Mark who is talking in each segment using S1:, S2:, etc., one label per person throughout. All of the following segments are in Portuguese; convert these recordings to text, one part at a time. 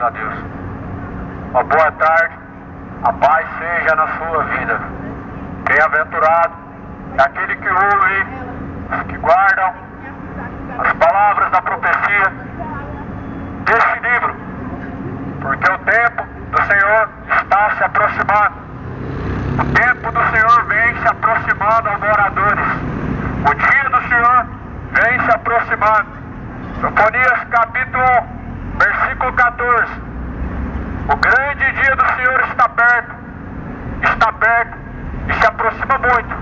S1: ó Deus. Uma boa tarde, a paz seja na sua vida. Bem-aventurado é aquele que ouve, os que guardam as palavras da profecia deste livro, porque o tempo do Senhor está se aproximando. O tempo do Senhor vem se aproximando aos moradores. O dia do Senhor vem se aproximando. Sofonias capítulo 1, versículo 14. O grande dia do Senhor está perto e se aproxima muito.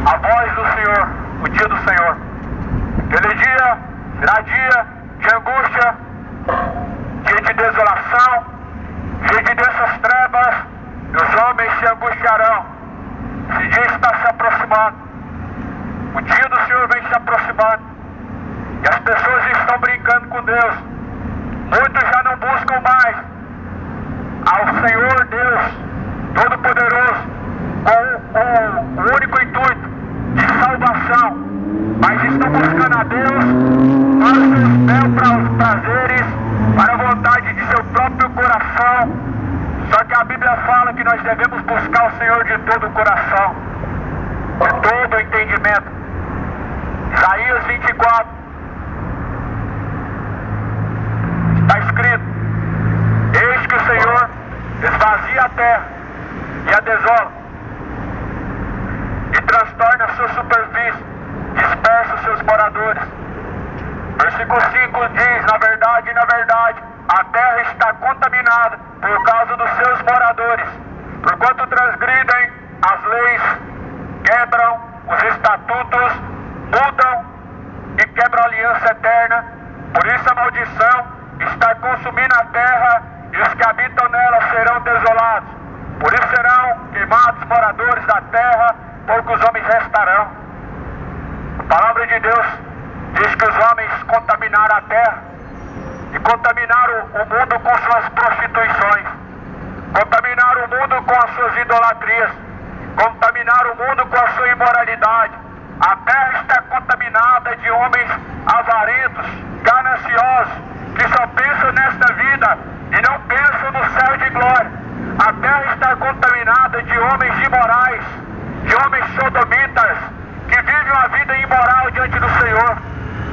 S1: A voz do Senhor, o dia do Senhor. Aquele dia será dia de angústia, dia de desolação, dia de densas trevas, e os homens se angustiarão. Esse dia está se aproximando. O dia do Senhor vem se aproximando. E as pessoas estão brincando com Deus. Muitos já não buscam mais ao Senhor Deus Todo-Poderoso com o único intuito de salvação, mas estão buscando a Deus para os seus belos prazeres, para a vontade de seu próprio coração. Só que a Bíblia fala que nós devemos buscar o Senhor de todo o coração, de todo o entendimento. Isaías 24 está escrito: eis que o Senhor esvazia a terra e a desola, e transtorna a sua superfície, dispersa os seus moradores. Versículo 5 diz: na verdade, a terra está contaminada por causa dos seus moradores, porquanto transgridem as leis, quebram os estatutos, mudam e quebram a aliança eterna. Por isso a maldição está consumindo a terra, e os que habitam nela serão desolados. Por isso serão queimados moradores da terra, poucos homens restarão. A palavra de Deus diz que os homens contaminaram a terra e contaminaram o mundo com suas prostituições, contaminaram o mundo com as suas idolatrias, contaminaram o mundo com a sua imoralidade. A terra está contaminada de homens avarentos, gananciosos, que só pensam nesta vida e não pensam no céu de glória. A terra está contaminada de homens imorais, de homens sodomitas, que vivem uma vida imoral diante do Senhor.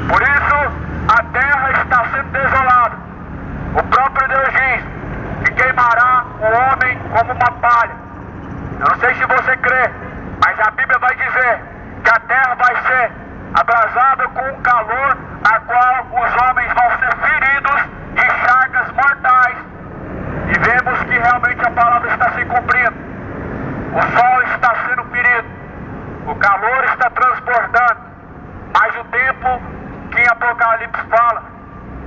S1: Por isso, a terra está sendo desolada. O próprio Deus diz que queimará o homem como uma palha. Eu não sei se você crê, mas a Bíblia vai dizer que a terra vai ser abrasada com um calor, a qual os homens vão ser feridos de chagas mortais. E vemos que realmente a palavra está se cumprindo. O sol está sendo ferido, o calor está transbordando, mas o tempo que em Apocalipse fala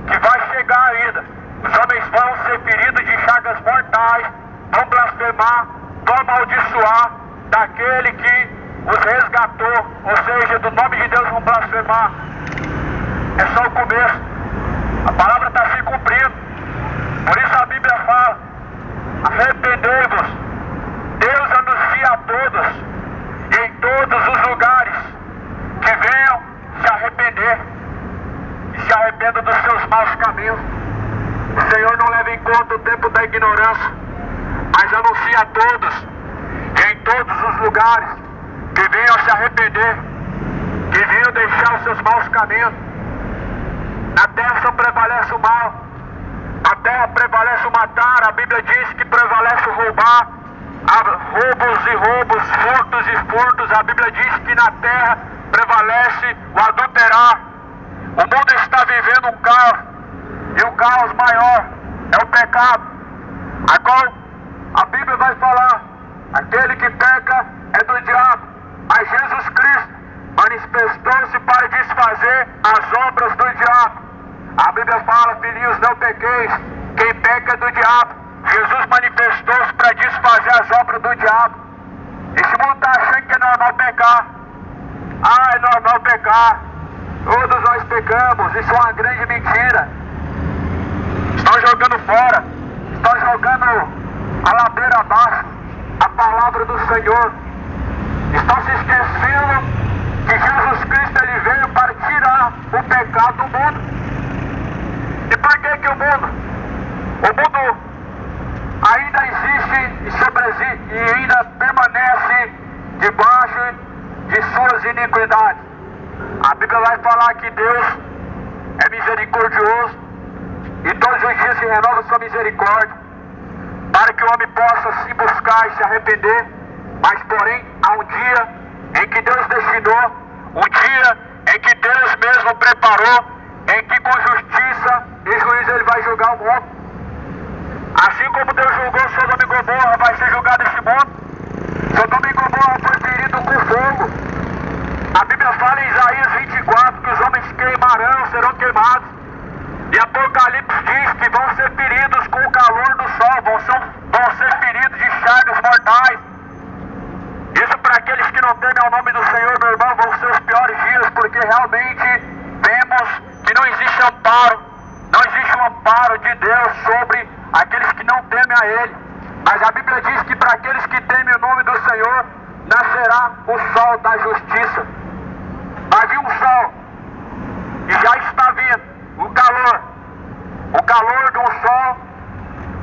S1: que vai chegar ainda, os homens vão ser feridos de chagas mortais, vão blasfemar, vão amaldiçoar daquele que os resgatou, ou seja, do nome de Deus vão blasfemar. É só o começo, a palavra está se cumprindo. Por isso a Bíblia fala: arrependei-vos. Deus anuncia a todos e em todos os lugares que venham se arrepender e se arrependam dos seus maus caminhos. O Senhor não leva em conta o tempo da ignorância, mas anuncia a todos e em todos os lugares que venham se arrepender, que venham deixar os seus maus caminhos. Na terra só prevalece o mal, na terra prevalece o matar. A Bíblia diz que prevalece o roubar, roubos, furtos e furtos. A Bíblia diz que na terra prevalece o adulterar. O mundo está vivendo um caos, e o caos maior é o pecado, a qual a Bíblia vai falar: aquele que peca é do diabo, mas Jesus Cristo manifestou-se para desfazer as obras do diabo. A Bíblia fala: filhinhos, não pequeis, quem peca é do diabo. Jesus manifestou-se para desfazer as obras do diabo. Esse mundo está achando que é normal pecar. Ah, é normal pecar, todos nós pecamos. Isso é uma grande mentira. Estão jogando fora, estão jogando a ladeira abaixo a palavra do Senhor. Estão se esquecendo que Jesus Cristo ele veio para tirar o pecado do mundo. E por que o mundo iniquidades. A Bíblia vai falar que Deus é misericordioso e todos os dias se renova sua misericórdia, para que o homem possa se buscar e se arrepender. Mas porém há um dia em que Deus destinou, um dia em que Deus mesmo preparou, em que com justiça e juízo Ele vai julgar o mundo. Assim como Deus julgou Sodoma e Gomorra, vai ser julgado este mundo. Sodoma e Gomorra foi ferido com fogo. A Bíblia fala em Isaías 24 que os homens queimarão, serão queimados. E Apocalipse diz que vão ser feridos com o calor do sol, vão ser feridos de chagas mortais. Isso para aqueles que não temem ao nome do Senhor, meu irmão, vão ser os piores dias, porque realmente vemos que não existe amparo, não existe um amparo de Deus sobre aqueles que não temem a Ele. Mas a Bíblia diz que para aqueles que temem o nome do Senhor, nascerá o sol da justiça. Vai vir um sol, e já está vindo o calor de um sol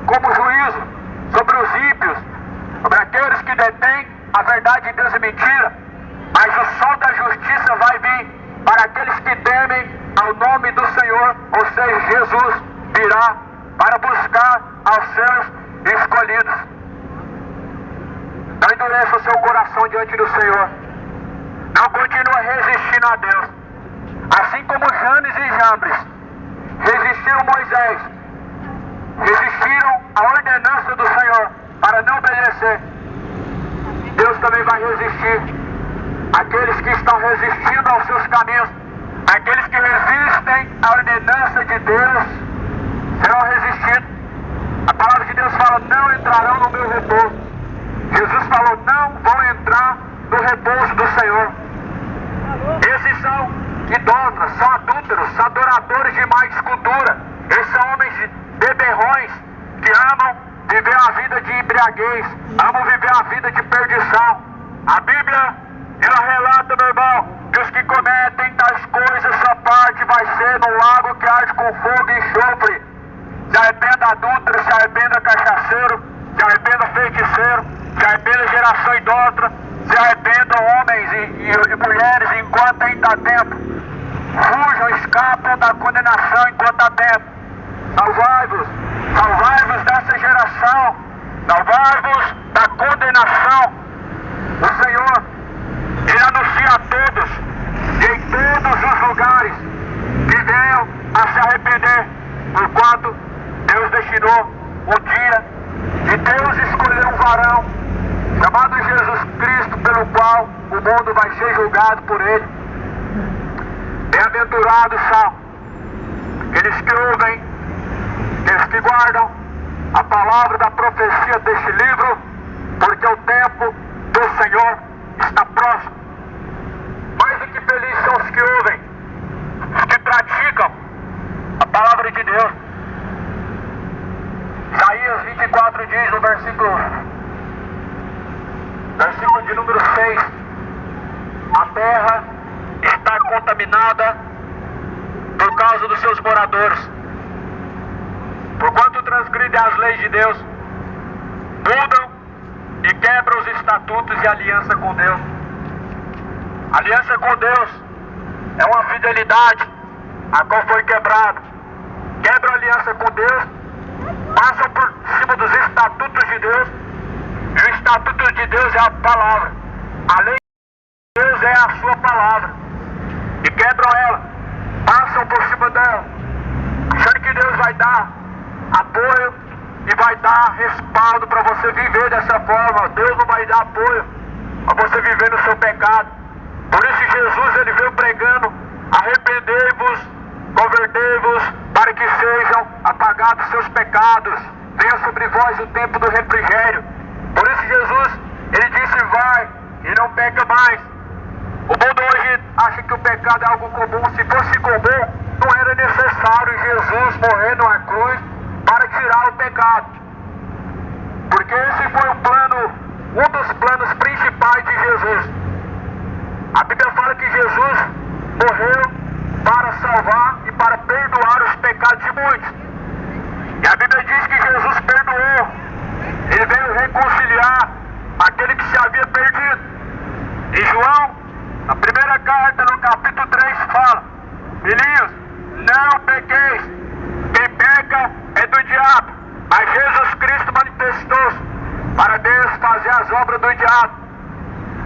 S1: como juízo sobre os ímpios, sobre aqueles que detêm a verdade de Deus e mentira. Mas o sol da justiça vai vir para aqueles que temem ao nome do Senhor, ou seja, Jesus virá para buscar aos seus escolhidos. Não endureça o seu coração diante do Senhor. Não continue resistindo a Deus. Assim como Janes e Jambres resistiram Moisés, resistiram à ordenança do Senhor para não obedecer, Deus também vai resistir àqueles que estão resistindo aos seus caminhos. Aqueles que resistem à ordenança de Deus serão resistidos. A palavra de Deus fala: não entrarão no meu repouso. Jesus falou: não vão entrar no repouso do Senhor. Esses são idólatras, são adúlteros, são adoradores de má escultura. Esses são homens beberrões que amam viver a vida de embriaguez, amam viver a vida de perdição. A Bíblia, ela relata, meu irmão, que os que cometem tais coisas, sua parte vai ser no lago que arde com fogo e enxofre. Se arrependa adúltero, se arrependa cachaceiro, se arrependa feiticeiro, se arrependa geração idólatra, se arrependam homens e mulheres enquanto ainda há tempo. Fujam, escapam da condenação enquanto há tempo. Salvai-vos dessa geração, salvai-vos da condenação. O Senhor, Ele anuncia a todos, e em todos os lugares, que venham a se arrepender, porquanto Deus destinou o dia de Deus escolher um varão chamado Jesus Cristo, pelo qual o mundo vai ser julgado por Ele. Bem-aventurados são aqueles que ouvem, aqueles que guardam a palavra da profecia deste livro, porque o tempo do Senhor está próximo. Mais do que felizes são os que ouvem, os que praticam a palavra de Deus. Isaías 24 diz no versículo de número 6: a terra está contaminada por causa dos seus moradores, porquanto transgridem as leis de Deus, mudam e quebram os estatutos e aliança com Deus. Aliança com Deus é uma fidelidade a qual foi quebrada. Quebram a aliança com Deus, passam por cima dos estatutos de Deus, e o estatuto de Deus é a palavra. A lei de Deus é a sua palavra, e quebram ela, passam por cima dela, achando que Deus vai dar apoio e vai dar respaldo para você viver dessa forma. Deus não vai dar apoio para você viver no seu pecado. Por isso Jesus, Ele veio pregando: arrependei-vos, convertei-vos, para que sejam apagados seus pecados, venha sobre vós o tempo do refrigério. Por isso Jesus, Ele disse: vai e não peca mais. O mundo hoje acha que o pecado é algo comum. Se fosse comum, não era necessário Jesus morrer numa cruz para tirar o pecado, porque esse foi o plano, um dos planos principais de Jesus. A Bíblia fala que Jesus morreu para salvar e para perdoar os pecados de muitos. E a Bíblia diz que Jesus perdoou. Ele veio reconciliar aquele que se havia perdido. Em João A primeira carta, no capítulo 3, fala: filhinhos, não pequeis, quem peca é do diabo, mas Jesus Cristo manifestou-se para desfazer as obras do diabo.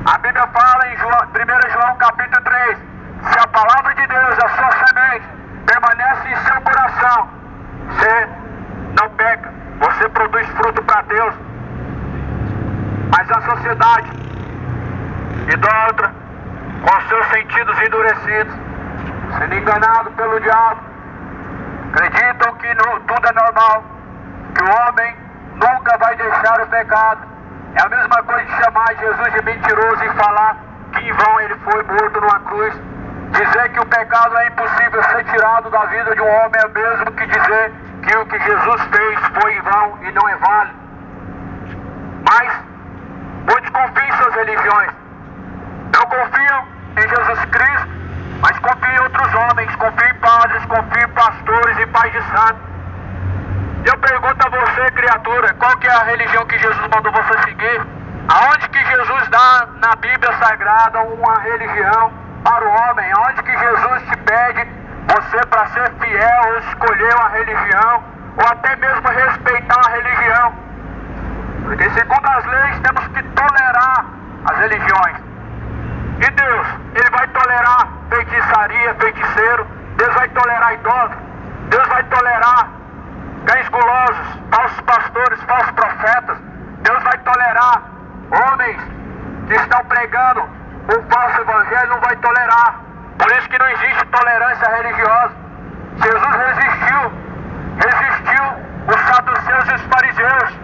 S1: A Bíblia fala em 1 João capítulo 3, se a palavra de Deus, a sua semente, permanece em seu coração, você não peca, você produz fruto para Deus. Mas a sociedade idólatra, com seus sentidos endurecidos, sendo enganado pelo diabo, acreditam que tudo é normal, que o homem nunca vai deixar o pecado. É a mesma coisa de chamar Jesus de mentiroso e falar que em vão ele foi morto numa cruz. Dizer que o pecado é impossível ser tirado da vida de um homem é o mesmo que dizer que o que Jesus fez foi em vão e não é válido. Mas muitos confiam em suas religiões, não confiam em Jesus Cristo, mas confiam em outros homens, confiam em padres, confiam em pastores e pais de santo. Eu pergunto a você, criatura, qual que é a religião que Jesus mandou você seguir? Aonde que Jesus dá na Bíblia Sagrada uma religião para o homem? Aonde que Jesus te pede você para ser fiel ou escolher uma religião, ou até mesmo respeitar uma religião? Porque segundo as leis temos que tolerar as religiões. E Deus, Ele vai tolerar feitiçaria, feiticeiro, Deus vai tolerar idólatra, Deus vai tolerar cães gulosos, falsos pastores, falsos profetas, Deus vai tolerar homens que estão pregando um falso evangelho, não vai tolerar. Por isso que não existe tolerância religiosa. Jesus resistiu os saduceus e os fariseus,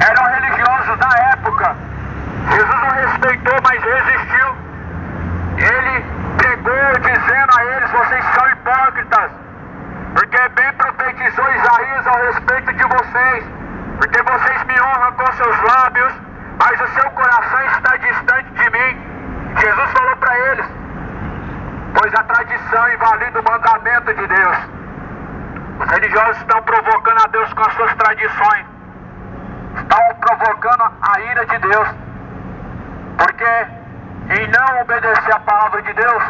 S1: eram religiosos da época. Jesus não respeitou, mas resistiu. Ele pregou dizendo a eles: vocês são hipócritas, porque bem profetizou Isaías ao respeito de vocês, porque vocês me honram com seus lábios, mas o seu coração está distante de mim. Jesus falou para eles: pois a tradição invalida o mandamento de Deus. Os religiosos estão provocando a Deus com as suas tradições, estão provocando a ira de Deus, porque em não obedecer a palavra de Deus,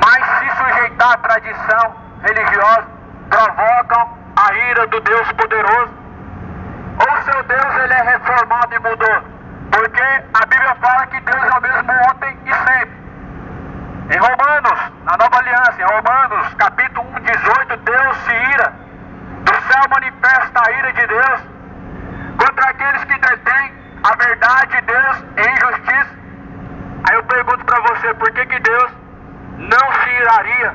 S1: mas se sujeitar à tradição religiosa, provocam a ira do Deus poderoso. Ou seu Deus ele é reformado e mudou, porque a Bíblia fala que Deus é o mesmo ontem e sempre. Em Romanos, na Nova Aliança, em Romanos capítulo 1, 18, Deus se ira, do céu manifesta a ira de Deus contra aqueles que detêm a verdade de Deus em injustiça. Aí eu pergunto para você, por que Deus não se iraria,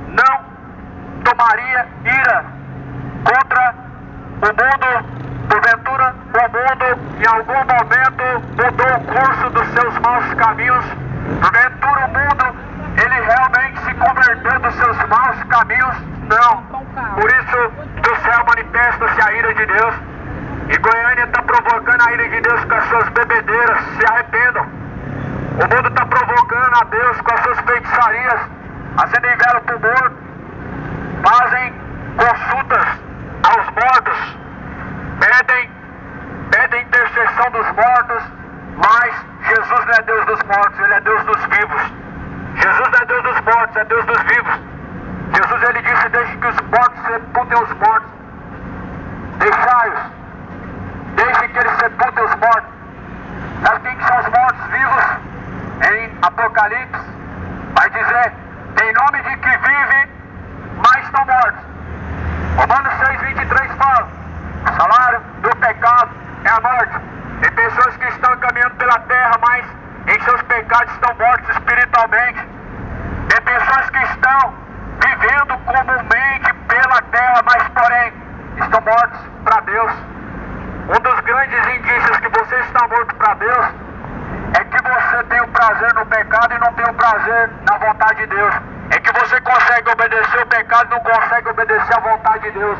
S1: não tomaria ira contra o mundo? Porventura o mundo em algum momento mudou o curso dos seus maus caminhos? Porventura o mundo ele realmente se converteu dos seus maus caminhos? Não. Por isso do céu manifesta-se a ira de Deus, e Goiânia está provocando a ira de Deus com as suas bebedeiras. Se arrependam. O mundo está provocando a Deus com as suas feitiçarias, acendem vela para o morto, fazem consultas aos mortos, pedem intercessão dos mortos, mas Jesus não é Deus dos mortos, Ele é Deus dos vivos. Jesus não é Deus dos mortos, é Deus dos vivos. Jesus ele disse: deixe que os mortos sepultem os mortos, deixai-os, deixe que eles sepultem os mortos. Sabe quem que são os mortos vivos? Em Apocalipse vai dizer: tem nome de que vive, mas estão mortos. Romanos 6:23 fala: o salário do pecado é a morte. Tem pessoas que estão caminhando pela terra, mas em seus pecados estão mortos espiritualmente. Tem pessoas que estão vivendo comumente pela terra, mas porém estão mortos para Deus. Um dos grandes indícios que você está morto para Deus é que você tem o prazer no pecado e não tem o prazer na vontade de Deus. É que você consegue obedecer o pecado e não consegue obedecer a vontade de Deus.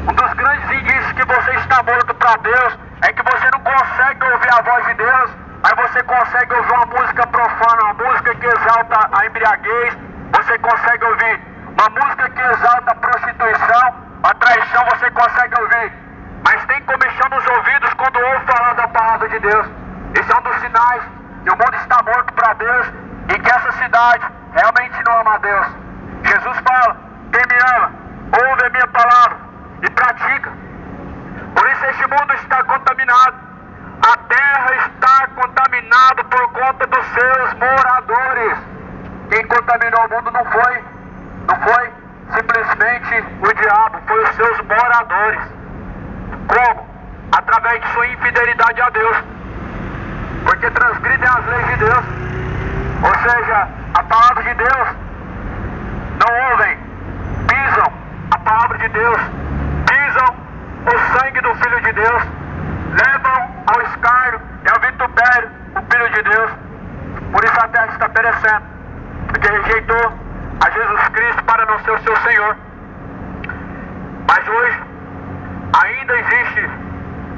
S1: Um dos grandes indícios que você está morto para Deus é que você não consegue ouvir a voz de Deus, mas você consegue ouvir uma música profana, uma música que exalta a embriaguez. Você consegue ouvir uma música que exalta a prostituição, a traição, você consegue ouvir. Mas tem comichão nos ouvidos quando ouve falar da palavra de Deus. Esse é um dos sinais que o mundo está morto para Deus e que essa religiosidade realmente não ama a Deus. Jesus fala: quem me ama, ouve a minha palavra e pratica. Por isso este mundo está contaminado. A terra está contaminada por conta dos seus moradores. Quem contaminou o mundo não foi simplesmente o diabo, foi os seus moradores. Como? Através de sua infidelidade a Deus, porque transgridem as leis de Deus, ou seja, a palavra de Deus. Não ouvem, pisam a palavra de Deus, pisam o sangue do Filho de Deus, levam ao escárnio e ao vitupério o Filho de Deus. Por isso a terra está perecendo, porque rejeitou a Jesus Cristo para não ser o seu Senhor. Mas hoje ainda existe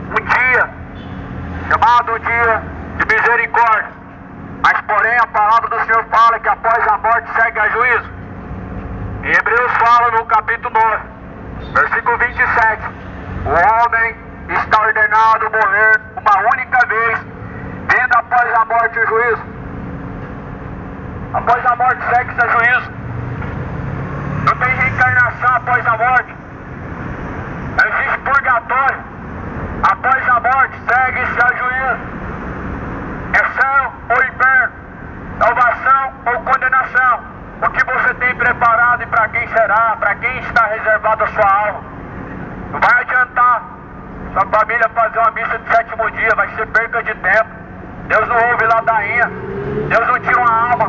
S1: um dia chamado dia de misericórdia. Mas porém a palavra do Senhor fala que após a morte segue a juízo. Em Hebreus fala no capítulo 9, versículo 27, o homem está ordenado morrer uma única vez, vindo após a morte o juízo. Após a morte segue-se a juízo. Não tem reencarnação após a morte. Existe purgatório. Após a morte segue-se a juízo. É céu ou inferno, salvação ou condenação. O que você tem preparado e para quem será, para quem está reservado a sua alma. Não vai adiantar sua família fazer uma missa de 7º dia, vai ser perca de tempo. Deus não ouve ladainha. Deus não tira uma alma,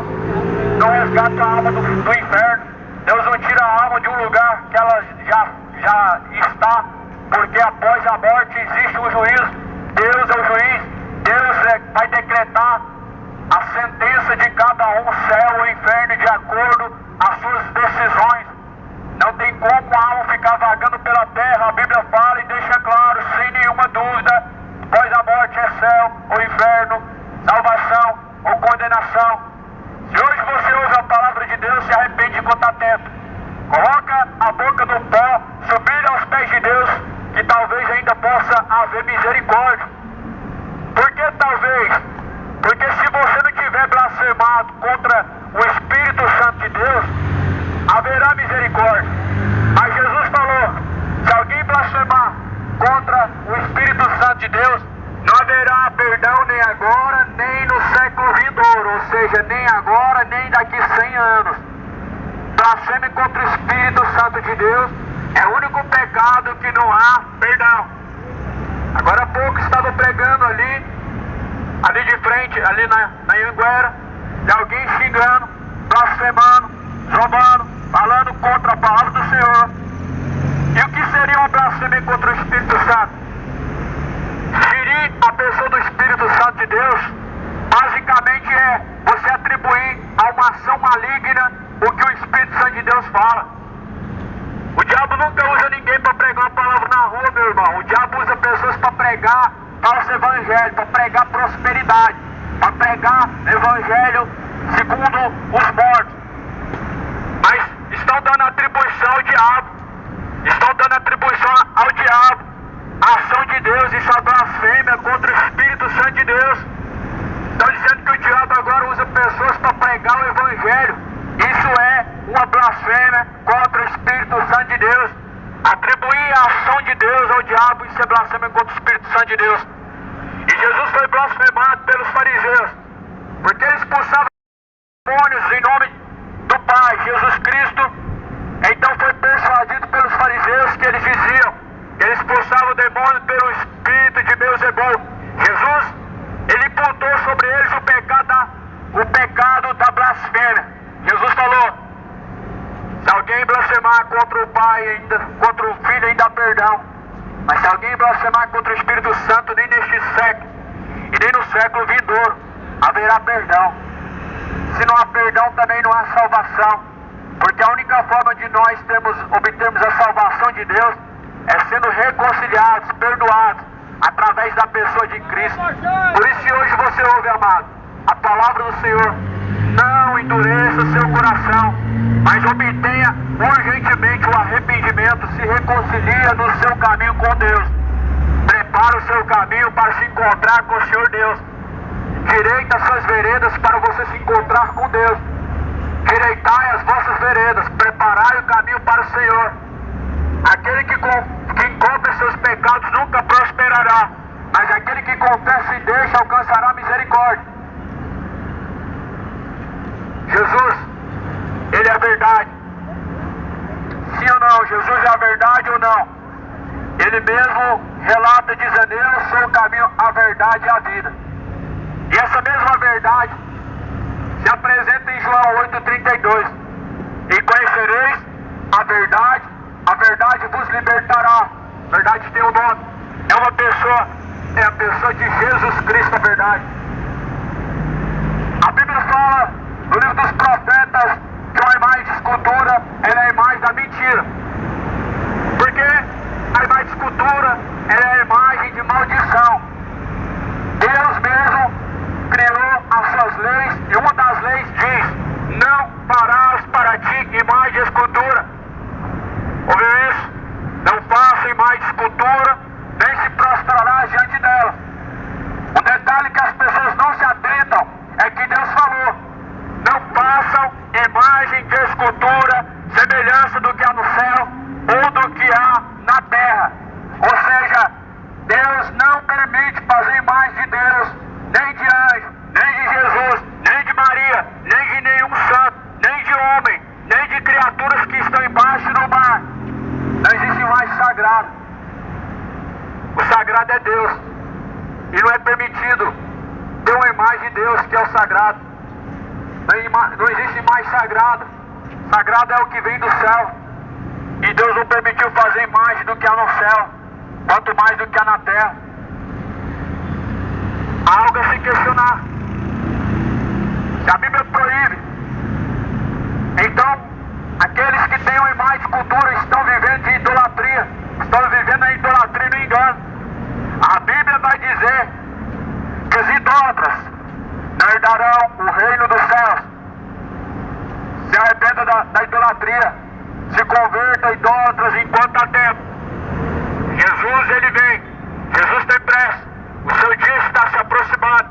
S1: não resgata a alma do inferno. Deus não tira a alma de um lugar que ela já está, porque após a morte existe um juízo. Deus é o juiz. Deus vai decretar a sentença de cada um, céu ou inferno, de acordo às suas decisões. Não tem como a alma ficar vagando pela terra. A Bíblia fala e deixa claro, sem nenhuma dúvida, após a morte é céu ou inferno, salvação ou condenação. Se hoje você ouve a palavra de Deus, se arrepende enquanto está atento. Coloca a boca no pó, subir aos pés de Deus, que talvez ainda possa haver misericórdia. Por que talvez? Porque se você não tiver blasfemado contra o Espírito Santo de Deus, haverá misericórdia. Mas Jesus falou, se alguém blasfemar contra o Espírito Santo de Deus, não haverá perdão nem agora, nem no século vindouro, ou seja, nem agora, nem daqui 100 anos. Blasfeme contra o Espírito Santo de Deus é o único pecado que não há perdão. Agora há pouco estava pregando ali de frente, ali na Anhanguera, de alguém xingando, blasfemando, zombando, falando contra a palavra do Senhor. E o que seria uma blasfêmia contra o Espírito Santo? Ferir a pessoa do Espírito Santo de Deus, basicamente é você atribuir a uma ação maligna o que o Espírito Santo de Deus fala. O diabo nunca usa ninguém para pregar uma palavra na rua, meu irmão. O diabo usa pessoas para pregar falso evangelho, para pregar prosperidade, para pregar evangelho segundo os mortos. Mas estão dando atribuição ao diabo, estão dando atribuição ao diabo a ação de Deus. Isso é blasfêmia contra o Espírito Santo de Deus. Estão dizendo que o diabo agora usa pessoas para pregar o evangelho. Isso é uma blasfêmia contra o Espírito Santo de Deus. Atribuir a ação de Deus ao diabo, isso é blasfêmia contra o Espírito Santo de Deus. E Jesus foi blasfemado pelos fariseus, porque ele expulsava demônios em nome do Pai, Jesus Cristo. Então foi persuadido pelos fariseus que eles diziam que ele expulsava o demônio pelo espírito de Beelzebul. Jesus, ele imputou sobre eles o pecado da blasfêmia. Jesus falou, se alguém blasfemar contra o Pai, contra o Filho, ainda há perdão. Mas se alguém blasfemar contra o Espírito Santo, nem neste século e nem no século vindouro haverá perdão. Se não há perdão, também não há salvação. Porque a única forma de nós obtermos a salvação de Deus é sendo reconciliados, perdoados, através da pessoa de Cristo. Por isso, se hoje você ouve, amado, a palavra do Senhor, não endureça o seu coração, mas obtenha urgentemente o arrependimento, se reconcilia no seu caminho com Deus. Prepara o seu caminho para se encontrar com o Senhor Deus. Direita as suas veredas para você se encontrar com Deus. Direitai as vossas veredas, preparai o caminho para o Senhor. Aquele que encobre seus pecados nunca prosperará, mas aquele que confessa e deixa alcançará misericórdia. Jesus, Ele é a verdade. Sim ou não? Jesus é a verdade ou não? Ele mesmo relata dizendo: eu sou o caminho, a verdade e a vida. E essa mesma verdade se apresenta em João 8,32. E conhecereis a verdade vos libertará. A verdade tem um nome, é uma pessoa, é a pessoa de Jesus Cristo, a verdade. A Bíblia fala no livro dos profetas que uma imagem de escultura, ela é a imagem da mentira. Porque a imagem de escultura, ela é a imagem de maldição. Deus mesmo criou as suas leis, e uma das leis diz: não farás para ti imagem de escultura. Ouviu isso? Não faça imagem de escultura, nem se prostrarás diante dela. O detalhe que as pessoas não se atentam é que Deus falou: não façam imagem de escultura, semelhança do que há no céu ou do que há na terra. Ou seja, Deus não permite fazer imagem de Deus, nem de anjo, nem de Jesus, nem de Maria, nem de nenhum santo, nem de homem, nem de criaturas que estão embaixo do mar. Não existe imagem sagrada. O sagrado é Deus, e não é permitido ter uma imagem de Deus que é o sagrado. Não existe imagem sagrada. Sagrado é o que vem do céu, e Deus não permitiu fazer imagem do que há no céu, quanto mais do que há na terra. Há algo a se questionar. Se a Bíblia proíbe, então aqueles que têm uma imagem de cultura estão vivendo de idolatria, estão vivendo a idolatria e no engano. A Bíblia vai dizer que os idólatras não herdarão o reino dos céus. Se arrependa da idolatria, se converta a idólatras enquanto há tempo. Jesus, Ele vem, Jesus tem pressa, o seu dia está se aproximando.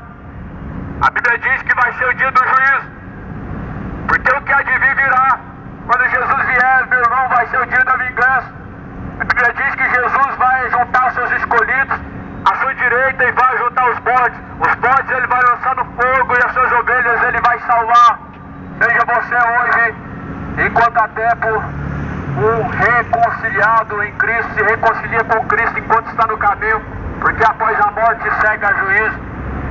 S1: A Bíblia diz que vai ser o dia do juízo, porque o que há de vir virá. Quando Jesus vier, meu irmão, vai ser o dia da vingança. A Bíblia diz que Jesus vai juntar os seus escolhidos à sua direita e vai juntar os bodes. Os bodes Ele vai lançar no fogo, e as suas ovelhas Ele vai salvar. Seja você hoje, enquanto há tempo, um reconciliado em Cristo, se reconcilia com Cristo enquanto está no caminho, porque após a morte segue a juízo.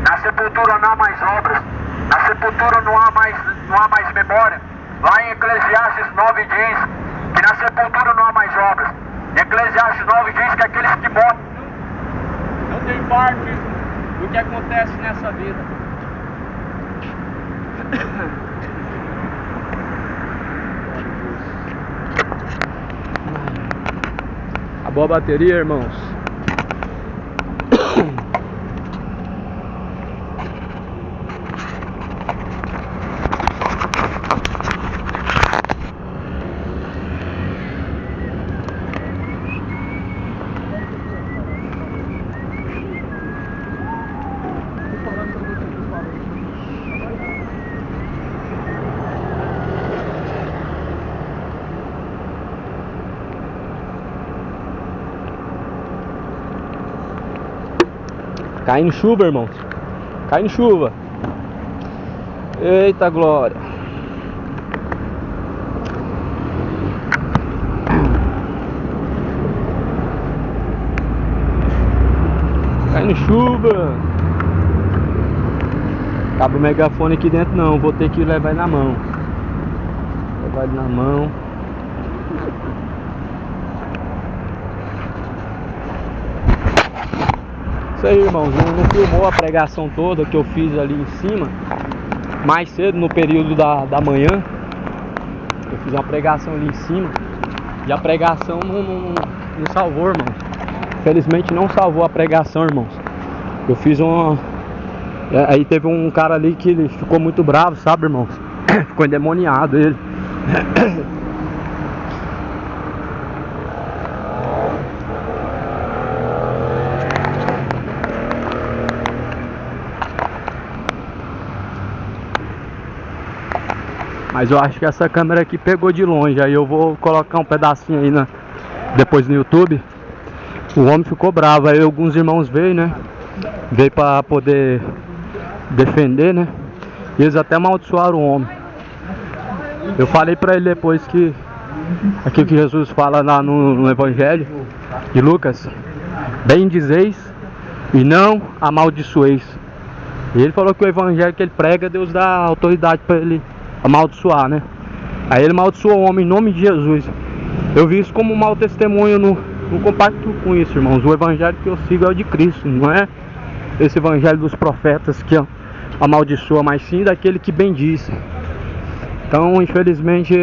S1: Na sepultura não há mais obras, na sepultura não há mais memória. Lá em Eclesiastes 9 diz que na sepultura não há mais obras. Em Eclesiastes 9 diz que aqueles que morrem
S2: não tem parte do que acontece nessa vida.
S3: Acabou a bateria, irmãos. Caindo chuva, irmãos. Caindo chuva. Eita glória. Caindo chuva. Cabe o megafone aqui dentro não. Vou ter que levar ele na mão. Levar ele na mão. Isso aí, irmãos, não filmou a pregação toda que eu fiz ali em cima mais cedo, no período da manhã. Eu fiz uma pregação ali em cima e a pregação não salvou, irmãos. Infelizmente não salvou a pregação, irmãos. Eu fiz uma... Aí teve um cara ali que ele ficou muito bravo, sabe, irmãos? Ficou endemoniado ele. Mas eu acho que essa câmera aqui pegou de longe. Aí eu vou colocar um pedacinho aí depois no YouTube. O homem ficou bravo. Aí alguns irmãos veio, né? Veio pra poder defender, né? E eles até amaldiçoaram o homem. Eu falei pra ele depois que aquilo que Jesus fala lá no Evangelho de Lucas: bendizeis e não amaldiçoeis. E ele falou que o Evangelho que ele prega, Deus dá autoridade para ele amaldiçoar, né? Aí ele amaldiçoou o homem em nome de Jesus. Eu vi isso como um mau testemunho, não compacto com isso, irmãos. O Evangelho que eu sigo é o de Cristo, não é esse Evangelho dos profetas que amaldiçoa, mas sim daquele que bendiz. Então, infelizmente,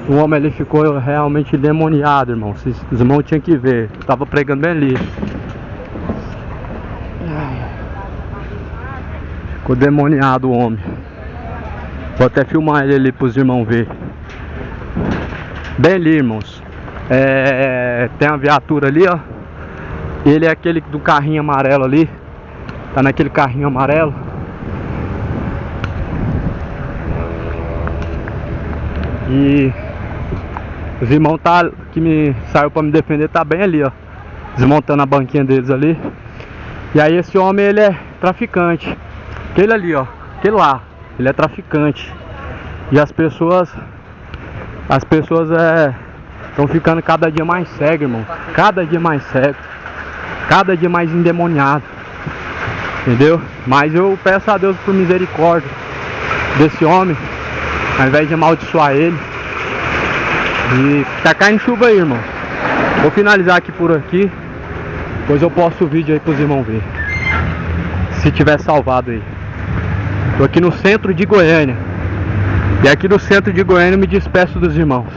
S3: o homem ele ficou realmente demoniado, irmão. Os irmãos tinham que ver. Eu tava pregando bem ali. Ficou demoniado o homem. Vou até filmar ele ali pros irmãos ver. Bem ali, irmãos. Tem uma viatura ali, ó. Ele é aquele do carrinho amarelo ali. Tá naquele carrinho amarelo. E os irmãos que saiu pra me defender tá bem ali, ó. Desmontando a banquinha deles ali. E aí esse homem, ele é traficante. Aquele ali, ó. Aquele lá. Ele é traficante. E as pessoas estão ficando cada dia mais cegas, irmão. Cada dia mais cego. Cada dia mais endemoniado. Entendeu? Mas eu peço a Deus por misericórdia desse homem, ao invés de amaldiçoar ele. E tá caindo chuva aí, irmão. Vou finalizar aqui por aqui. Depois eu posto o vídeo aí pros irmãos ver, se tiver salvado aí. Tô aqui no centro de Goiânia. E aqui no centro de Goiânia eu me despeço dos irmãos.